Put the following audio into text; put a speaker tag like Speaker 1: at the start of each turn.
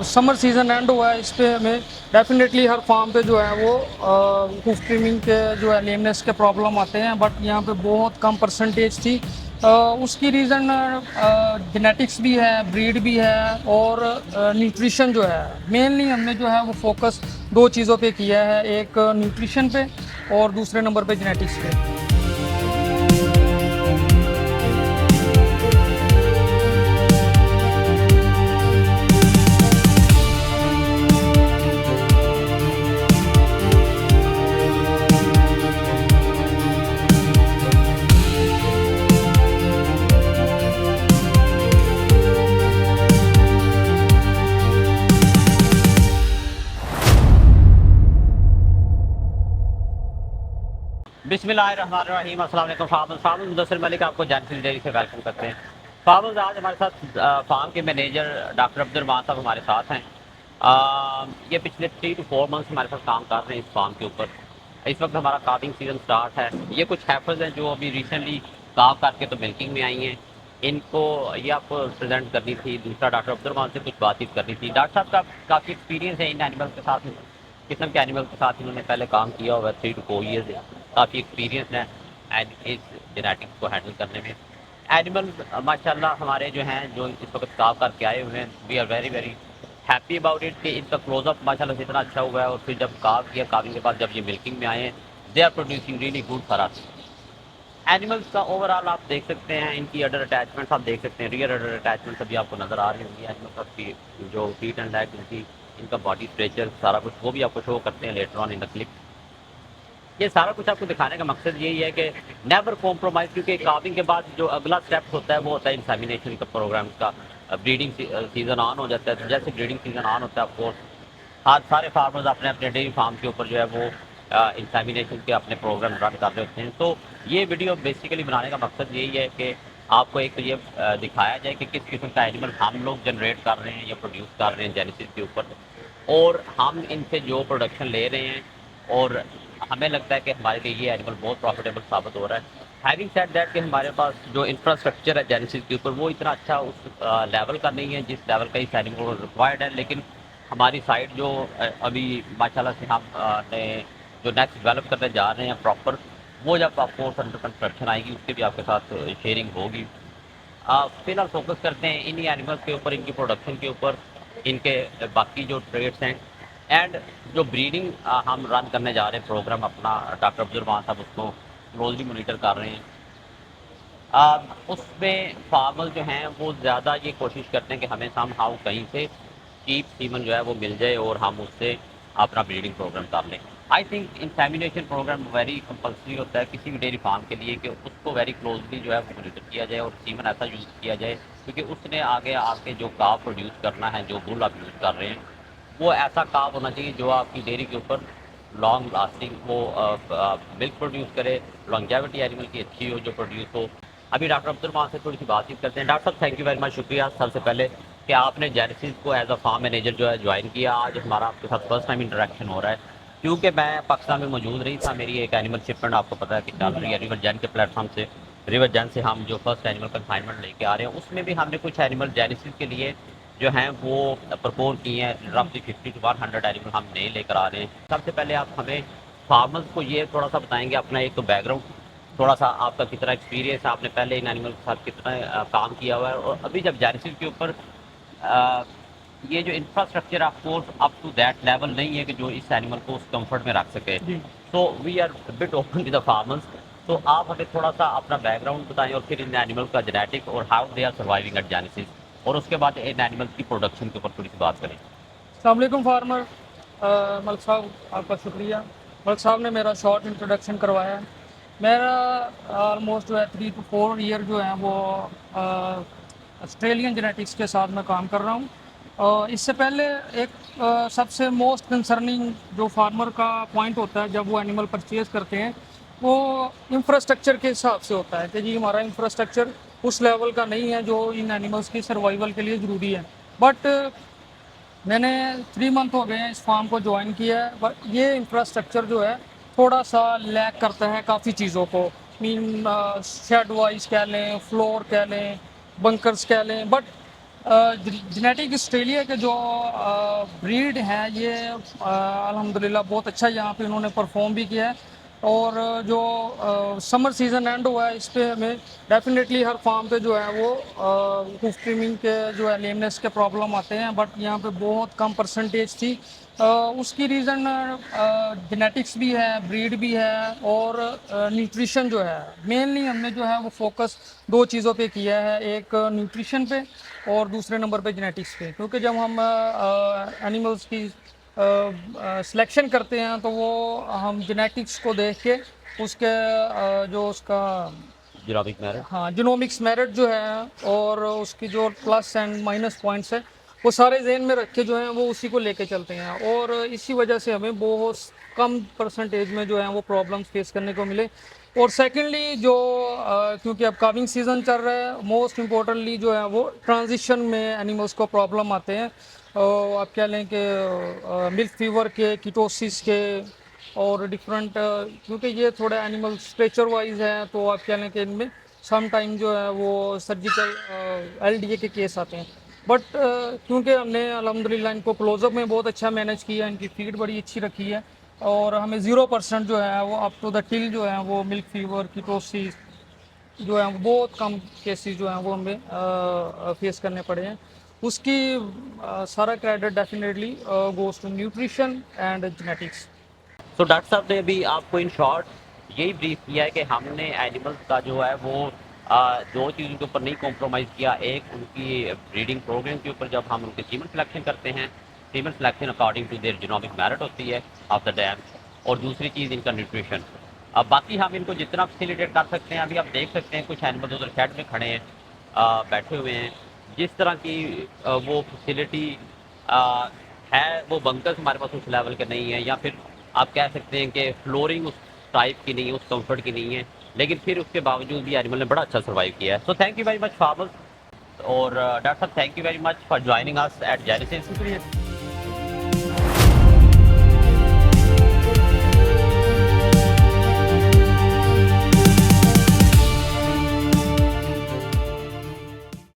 Speaker 1: Summer season and हुआ है, इस पे हमें डेफिनेटली हर फार्म पे जो है वो हूफ ट्रिमिंग के जो है लेमनेस के प्रॉब्लम आते हैं, बट यहाँ पे बहुत कम परसेंटेज थी। उसकी रीज़न जेनेटिक्स भी है, ब्रीड भी है, और न्यूट्रिशन जो है मेनली हमने जो है वो फोकस दो चीज़ों पे किया है, एक न्यूट्रिशन पे और दूसरे नंबर पे जेनेटिक्स पे।
Speaker 2: बिस्मिल्लाहिर्रहमानिर्रहीम। अस्सलाम वालेकुम। फार्मर मुदस्सिर मलिक आपको जानकारी डेयरी से वेलकम करते हैं। फार्मर्स, आज हमारे साथ फार्म के मैनेजर डॉक्टर अब्दुर्रहमान साहब हमारे साथ हैं। ये पिछले 3 to 4 मंथ्स हमारे साथ काम कर रहे हैं इस फार्म के ऊपर। इस वक्त हमारा काविंग सीजन स्टार्ट है। ये कुछ हैफर्स हैं जो अभी रिसेंटली काव करके तो मिल्किंग में आई हैं। इनको ये आपको प्रेजेंट करनी थी। दूसरा, डॉक्टर अब्दुर्रहमान से कुछ बातचीत करनी थी। डॉक्टर साहब का काफ़ी एक्सपीरियंस है इन एनिमल्स के साथ, किस्म के एनिमल के साथ इन्होंने पहले काम किया हुआ है। 3 to 4 ईयर्स काफ़ी एक्सपीरियंस है एंड इस जेनेटिक्स को हैंडल करने में। एनिमल माशाल्लाह हमारे जो हैं जो इस वक्त काम करके आए हुए हैं, we are very very happy about it कि इनका क्लोजअप माशाल्लाह से इतना अच्छा हुआ है। और फिर जब काम किया, काविंग के बाद जब ये मिल्किंग में आए हैं, they are producing really good for us. Animals का ओवरऑल आप देख सकते हैं, इनकी अडर अटैचमेंट्स आप देख सकते हैं। रियर अडर अटैचमेंट्स अभी आपको नज़र आ रही होंगी। एनिमल का जो फीट एंड लेग, इनका बॉडी स्ट्रक्चर सारा कुछ वो भी आपको शो करते हैं later on in the clip. ये सारा कुछ आपको दिखाने का मकसद यही है कि नेवर कॉम्प्रोमाइज़, क्योंकि काविंग के बाद जो अगला स्टेप होता है वो होता है इंसेमिनेशन का प्रोग्राम का। ब्रीडिंग सीज़न ऑन हो जाता है। तो जैसे ब्रीडिंग सीज़न ऑन होता है, ऑफकोर्स आज सारे फार्मर्स अपने अपने डेयरी फार्म के ऊपर जो है वो इंसेमिनेशन के अपने प्रोग्राम रन कर रहे होते हैं। तो ये वीडियो बेसिकली बनाने का मकसद यही है कि आपको एक तो ये दिखाया जाए कि किस किस्म का एनिमल हम लोग जनरेट कर रहे हैं या प्रोड्यूस कर रहे हैं जेनेसिस के ऊपर, और हम इनसे जो प्रोडक्शन ले रहे हैं, और हमें लगता है कि हमारे लिए ये एनिमल बहुत प्रॉफिटेबल साबित हो रहा है। हैविंग सेड दैट कि हमारे पास जो इंफ्रास्ट्रक्चर है जेनेसिस के ऊपर वो इतना अच्छा उस लेवल का नहीं है जिस लेवल का इस एनिमल को रिक्वायर्ड है। लेकिन हमारी साइड जो अभी माशाल्लाह से हम ने जो नेक्स्ट डेवलप करने जा रहे हैं प्रॉपर, वो जब आपको अंडर कंस्ट्रक्शन आएगी उसकी भी आपके साथ शेयरिंग होगी। फिलहाल फोकस करते हैं इन्हीं एनिमल्स के ऊपर, इनकी प्रोडक्शन के ऊपर, इनके बाकी जो ट्रेड्स हैं एंड जो ब्रीडिंग हम रन करने जा रहे हैं प्रोग्राम अपना। डॉक्टर अब्दुर्रहमान साहब उसको क्लोजली मोनिटर कर रहे हैं। उसमें फार्मर्स जो हैं वो ज़्यादा ये कोशिश करते हैं कि हमें सम हाउ कहीं से चीप सीमन जो है वो मिल जाए और हम उससे अपना ब्रीडिंग प्रोग्राम कर लें। I think insemination programme very compulsory होता है किसी भी डेयरी फार्म के लिए कि उसको वेरी क्लोजली जो है वो मॉनिटर किया जाए और सीमन ऐसा यूज़ किया जाए, क्योंकि उसने आगे आके जो काव प्रोड्यूस करना है, जो बुल आप यूज़ कर रहे हैं, वो ऐसा काव होना चाहिए जो आपकी डेयरी के ऊपर लॉन्ग लास्टिंग वो मिल्क प्रोड्यूस करे, लॉन्गेविटी एनिमल की अच्छी हो, जो प्रोड्यूस हो। अभी डॉक्टर अब्दुर्रहमान से थोड़ी सी बातचीत करते हैं। डॉक्टर साहब, थैंक यू वेरी मच, शुक्रिया सबसे पहले कि आपने जेनेसिस को एज अ फार्म मैनेजर जो है ज्वाइन किया। आज हमारा आपके साथ फर्स्ट टाइम इंटरेक्शन हो रहा है, क्योंकि मैं पाकिस्तान में मौजूद नहीं था। मेरी एक एनिमल शिपमेंट आपको पता है कि चल रही है रिवर जैन के प्लेटफॉर्म से। रिवर जैन से हम जो फर्स्ट एनिमल कंसाइनमेंट लेके आ रहे हैं, उसमें भी हमने कुछ एनिमल जेनेसिस के लिए जो हैं वो प्रपोज किए हैं। रफली 50 to 100 एनिमल हम नए लेकर आ रहे हैं। सबसे पहले आप हमें फार्मर्स को ये थोड़ा सा बताएंगे अपना एक तो बैकग्राउंड, थोड़ा सा आपका कितना एक्सपीरियंस है, आपने पहले इन एनिमल के साथ कितना काम किया हुआ है, और अभी जब जेनेसिस के ऊपर ये जो infrastructure of course up to that level नहीं है कि जो इस एनिमल को उस कंफर्ट में रख सके। So we are bit open with the farmers. तो आप हमें थोड़ा सा अपना बैकग्राउंड बताएं और फिर इन एनिमल का जेनेटिक और how they are surviving at genesis, और उसके बाद इन एनिमल्स की प्रोडक्शन के ऊपर थोड़ी सी बात करें।
Speaker 1: अस्सलाम वालेकुम फार्मर। मलिक साहब, आपका शुक्रिया। मलिक साहब ने मेरा शॉर्ट इंट्रोडक्शन करवाया है। मेरा ऑलमोस्ट जो है 3 to 4 ईयर जो है वो ऑस्ट्रेलियन जेनेटिक्स के साथ मैं काम कर रहा हूँ। इससे पहले एक सबसे मोस्ट कंसर्निंग जो फार्मर का पॉइंट होता है जब वो एनिमल परचेज़ करते हैं, वो इंफ्रास्ट्रक्चर के हिसाब से होता है कि जी हमारा इंफ्रास्ट्रक्चर उस लेवल का नहीं है जो इन एनिमल्स की सर्वाइवल के लिए ज़रूरी है। बट मैंने 3 मंथ हो गए हैं इस फार्म को ज्वाइन किया है, बट ये इंफ्रास्ट्रक्चर जो है थोड़ा सा लैक करता है काफ़ी चीज़ों को। मीन शेड वाइज कह लें, फ्लोर कह लें, बंकर्स कह लें, बट जेनेटिक ऑस्ट्रेलिया के जो ब्रीड है ये अल्हम्दुलिल्लाह बहुत अच्छा यहाँ पे इन्होंने परफॉर्म भी किया है। और जो समर सीज़न एंड हुआ है इस पे हमें डेफिनेटली हर फार्म पे जो है वो हूफ ट्रिमिंग के जो है लेमनेस के प्रॉब्लम आते हैं, बट यहाँ पे बहुत कम परसेंटेज थी। उसकी रीज़न जेनेटिक्स भी है, ब्रीड भी है, और न्यूट्रिशन जो है मेनली हमने जो है वो फोकस दो चीज़ों पे किया है, एक न्यूट्रिशन पे और दूसरे नंबर पे जेनेटिक्स पे। क्योंकि जब हम एनिमल्स की सिलेक्शन करते हैं तो वो हम जेनेटिक्स को देख के उसके जो उसका
Speaker 2: जीनोमिक मेरिट।
Speaker 1: हाँ जीनोमिक्स मेरिट जो है और उसकी जो प्लस एंड माइनस पॉइंट्स है वो सारे जहन में रख के जो है वो उसी को लेके चलते हैं, और इसी वजह से हमें बहुत कम परसेंटेज में जो है वो प्रॉब्लम्स फेस करने को मिले। और सेकेंडली जो क्योंकि अब काविंग सीज़न चल रहा है, मोस्ट इम्पोर्टेंटली जो है वो ट्रांजिशन में एनिमल्स को प्रॉब्लम आते हैं। आप कह लें कि मिल्क फीवर के, कीटोसिस के, और डिफरेंट क्योंकि ये थोड़े एनिमल स्ट्रेचर वाइज है तो आप कह लें कि इनमें सम टाइम जो है वो सर्जिकल एलडीए के केस आते हैं। बट क्योंकि हमने अल्हम्दुलिल्लाह इनको क्लोजअप में बहुत अच्छा मैनेज किया, इनकी फीड बड़ी अच्छी रखी है, और हमें 0% जो है वो अप टू द टिल जो है वो मिल्क फीवर, कीटोसिस जो है वो बहुत कम केसेस जो हैं वो हमें फेस करने पड़े हैं। उसकी सारा credit definitely goes to nutrition and genetics.
Speaker 2: तो डॉक्टर साहब ने अभी आपको इन शॉर्ट यही ब्रीफ किया है कि हमने एनिमल्स का जो है वो दो चीज़ों के ऊपर नहीं कॉम्प्रोमाइज़ किया। एक उनकी ब्रीडिंग प्रोग्राम के ऊपर, जब हम उनके सीमन सिलेक्शन करते हैं, semen selection according to their genomic merit होती है ऑफ द डैम, और दूसरी चीज़ इनका न्यूट्रिशन। अब बाकी हम इनको जितना फैसिलिटेट कर सकते हैं, अभी आप देख सकते हैं कुछ एनिमल्स उधर शेड में खड़े हैं, बैठे हुए हैं, जिस तरह की वो फैसिलिटी है वो बंकर्स हमारे पास उस लेवल के नहीं है, या फिर आप कह सकते हैं कि फ्लोरिंग उस टाइप की नहीं है, उस कंफर्ट की नहीं है, लेकिन फिर उसके बावजूद भी एनिमल ने बड़ा अच्छा सर्वाइव किया है। So thank you very much farmers, और डॉक्टर साहब thank you very much for joining us at genesis.
Speaker 1: शुक्रिया।